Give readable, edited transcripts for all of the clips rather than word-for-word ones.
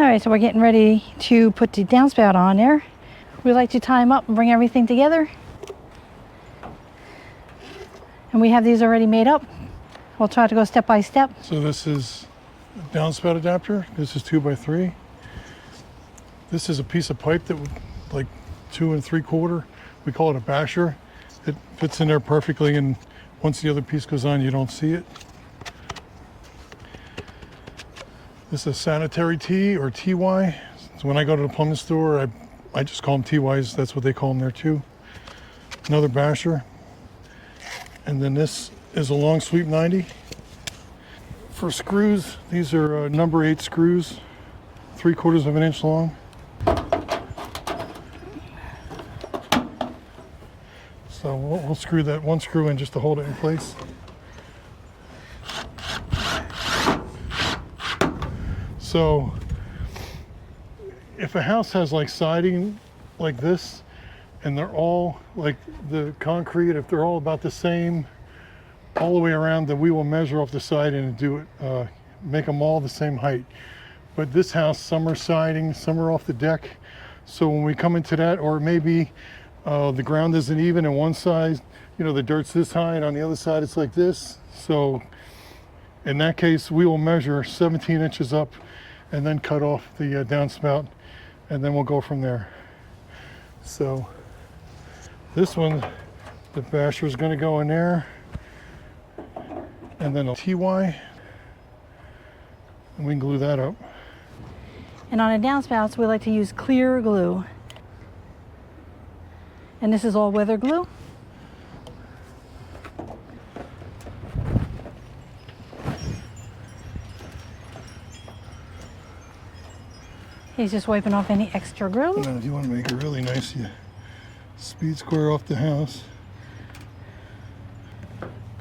right, so we're getting ready to put the downspout on there. We like to tie them up and bring everything together. And we have these already made up. We'll try to go step by step. So this is a downspout adapter. This is 2x3. This is a piece of pipe that like 2 3/4. We call it a basher. It fits in there perfectly, and once the other piece goes on, you don't see it. This is a sanitary T or TY. So when I go to the plumbing store, I just call them TYs. That's what they call them there too. Another basher. And then this is a long sweep 90. For screws, these are number 8 screws, 3/4 of an inch long. So we'll screw that one screw in just to hold it in place. So if a house has like siding like this, and they're all like the concrete, if they're all about the same all the way around, then we will measure off the side and do it, make them all the same height. But this house, some are siding, some are off the deck. So when we come into that, or maybe the ground isn't even, and one side, you know, the dirt's this high, and on the other side it's like this. So in that case, we will measure 17 inches up and then cut off the downspout, and then we'll go from there. So this one, the basher is going to go in there, and then a TY, and we can glue that up. And on the downspouts, we like to use clear glue. And this is all weather glue. He's just wiping off any extra glue. And then if you want to make it really nice, you speed square off the house.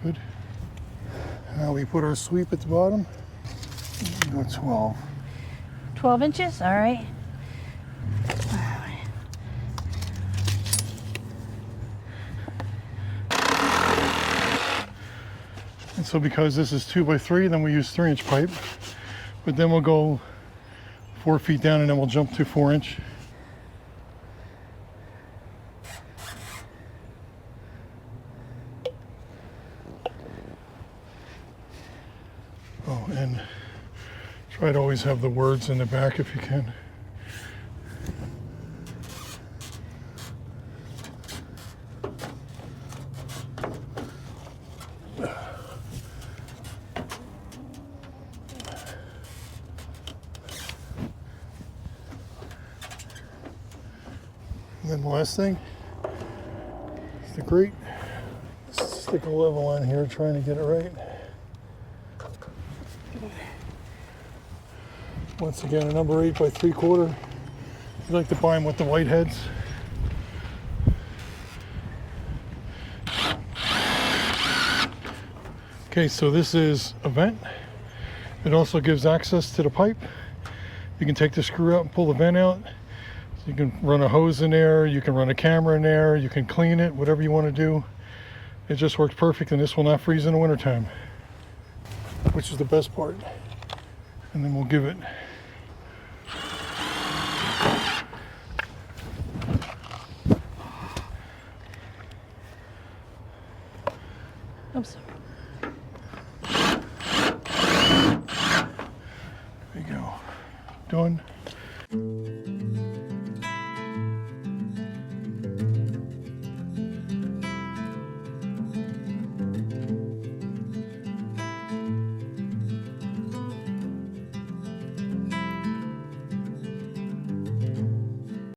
Good. Now we put our sweep at the bottom. Go 12. 12 inches, all right. And so because this is 2x3, then we use 3-inch pipe. But then we'll go 4 feet down, and then we'll jump to 4-inch. Oh, and try to always have the words in the back if you can. And then the last thing is the grate. Stick a level on here, trying to get it right. Once again, a number 8 by 3/4. You like to buy them with the white heads. Okay, so this is a vent. It also gives access to the pipe. You can take the screw out and pull the vent out. You can run a hose in there, you can run a camera in there, you can clean it, whatever you want to do. It just works perfect, and this will not freeze in the wintertime, which is the best part. And then we'll give it Oops. There you go. Done.